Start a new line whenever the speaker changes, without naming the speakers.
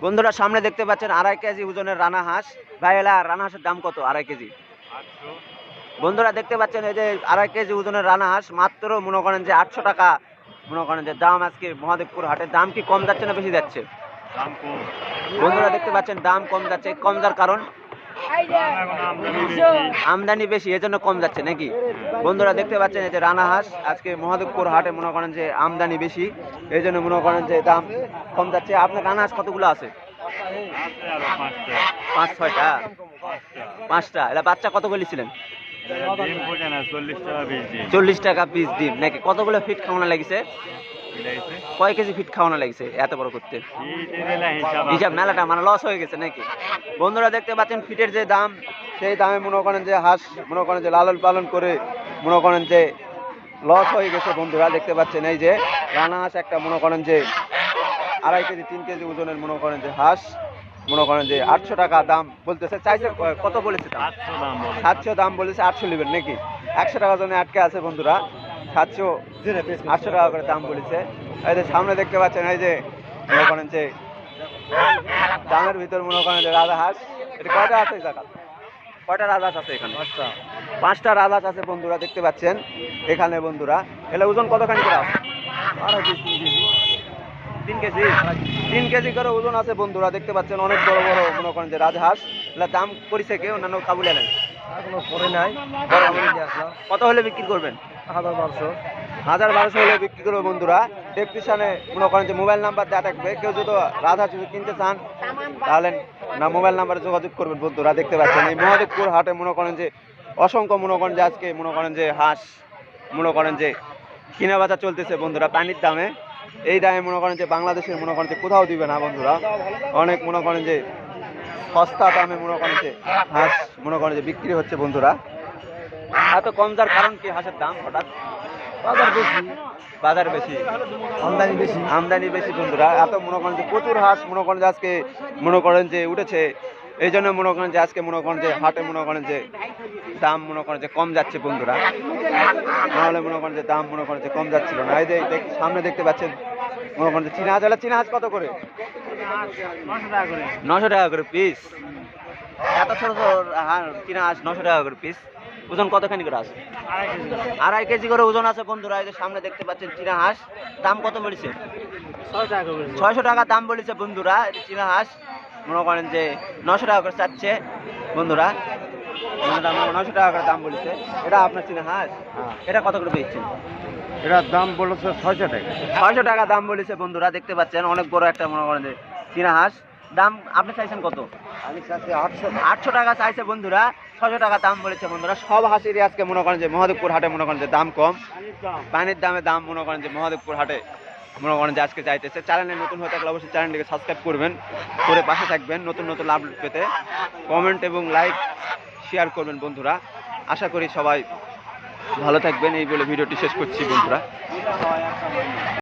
বন্ধুরা সামনে দেখতে পাচ্ছেন 2.5 কেজি ওজনের রানা হাঁস। ভাই এলা রানা হাঁসের দাম কত? 2.5 কেজি। বন্ধুরা দেখতে পাচ্ছেন এই যে 2.5 কেজি ওজনের রানা হাঁস মাত্র মনে করেন যে 800 টাকা মনে করেন যে দাম। আজকে মহাদেবপুর হাটের দাম কি কম যাচ্ছে না বেশি যাচ্ছে? বন্ধুরা দেখতে পাচ্ছেন দাম কম যাচ্ছে। কম যাওয়ার কারণ আমদানি বেশি, এজন্য কম যাচ্ছে নাকি? বন্ধুরা দেখতে পাচ্ছেন এই যে রানা হাঁস আজকে মহাদেবপুর হাটে মনে করেন যে আমদানি বেশি, এই জন্য মনে করেন যে দাম কম যাচ্ছে। আপনার রানা হাঁস কতগুলো আছে? 5-6টা। 5টা। এটা বাচ্চা কত বলেছিলেন? 40 টাকা পিস ডিম নাকি? কতগুলো ফিট খাওয়ানো লাগিছে? কয় কেজি ফিট খাওয়ানো লাগছে এত বড় করতে? হিসাব মেলাটা মানে লস হয়ে গেছে নাকি? বন্ধুরা দেখতে পাচ্ছেন ফিটের যে দাম, সেই দামে মনে করেন যে হাঁস মনে করেন যে লালন পালন করে মনে করেন যে লস হয়ে গেছে। বন্ধুরা দেখতে পাচ্ছেন এই যে রানা হাঁস একটা মনে করেন যে 2.5 কেজি 3 কেজি ওজনের মনে করেন যে হাঁস মনে করেন যে 800 টাকা দাম বলতেছে। চাইছে কত বলেছে? 700 দাম বলেছে। 800 নেবেন নাকি? 100 টাকা জন্য আটকে আছে বন্ধুরা। 800 টাকা করে দাম বলেছে। এই যে সামনে দেখতে পাচ্ছেন এই যে মনে করেন যে দামের ভিতর মনে করেন যে রাজা হাঁস। এটা কয়টা আছে জায়গা? কয়টা রাজহাঁস আছে এখানে? 5টা রাজহাঁস আছে বন্ধুরা দেখতে পাচ্ছেন এখানে। বন্ধুরা এলে ওজন কতখানি করে আছে? 3 কেজি। 3 কেজি করে ওজন আছে বন্ধুরা দেখতে পাচ্ছেন। অনেক বড় বড় মনে করেন যে রাজহাঁস। এগুলো দাম করেছে কেউ অন্যান্য কাবুল এলেন? কত হলে বিক্রি করবেন? 1000-1200 হলে বিক্রি করবে বন্ধুরা। ডেসক্রিপশনে মনে করেন যে মোবাইল নাম্বার দেওয়া থাকবে। কেউ যদি রাজহাঁস যদি কিনতে চান তাহলে না মোবাইল নাম্বারে যোগাযোগ করবেন বন্ধুরা। দেখতে পাচ্ছেন এই মহাদেবপুর হাটে মনে করেন যে অসংখ্য মনে করেন যে আজকে মনে করেন যে হাঁস মনে করেন যে কিনা বেচা চলতেছে বন্ধুরা পানির দামে। এই দামে মনে করেন যে বাংলাদেশের মনে করেন যে কোথাও দিবে না বন্ধুরা। অনেক মনে করেন যে সস্তা দামে মনে করেন যে হাঁস মনে করেন যে বিক্রি হচ্ছে বন্ধুরা। এত কম যার কারণ কি? হাঁসের দাম হঠাৎ বাজার বেশি, আমদানি বেশি বন্ধুরা। এত মনে করেন যে প্রচুর হাঁস মনে করেন যে আজকে মনে করেন যে উঠেছে, এই জন্য মনে করেন যে আজকে মনে করেন যে হাটে মনে করেন যে দাম মনে করেন যে কম যাচ্ছে বন্ধুরা। নাহলে মনে করেন যে দাম মনে করেন যে কম যাচ্ছিল না। এই যে সামনে দেখতে পাচ্ছেন মনে করেন যে চীনা হাঁস। চীনা হাঁস কত করে? 900 টাকা করে পিস। এত ছোট ছোট চীনা হাঁস 900 টাকা করে পিস। ওজন কতখানি করে আছে? 2.5 কেজি করে ওজন আছে বন্ধুরা। এই যে সামনে দেখতে পাচ্ছেন চীনা হাঁস। দাম কত বলেছে? 600 টাকা দাম বলেছে বন্ধুরা। চীনা হাঁস মনে করেন যে 900 টাকা করে চাচ্ছে বন্ধুরা। 900 টাকা করে দাম বলেছে। এটা আপনার চীনা হাঁস? এটা কত করে বেচছেন?
এটার দাম বলেছে 600 টাকা।
600 টাকা দাম বলেছে বন্ধুরা। দেখতে পাচ্ছেন অনেক বড় একটা মনে করেন যে চীনা হাঁস। দাম আপনি চাইছেন কত?
আমি চাচ্ছি 800।
800 টাকা চাইছে বন্ধুরা। 600 টাকা দাম বলেছে বন্ধুরা। সব হাঁসেরই আজকে মনে করেন যে মহাদেবপুর হাটে মনে করেন যে দাম কম। পানির দামে দাম মনে করেন যে মহাদেবপুর হাটে মনে করেন যে আজকে চাইতেছে। চ্যানেলে নতুন হয়ে থাকলে অবশ্যই চ্যানেলটিকে সাবস্ক্রাইব করবেন, করে পাশে থাকবেন নতুন নতুন আপডেট পেতে। কমেন্ট এবং লাইক শেয়ার করবেন বন্ধুরা। আশা করি সবাই ভালো থাকবেন। এই বলে ভিডিওটি শেষ করছি বন্ধুরা।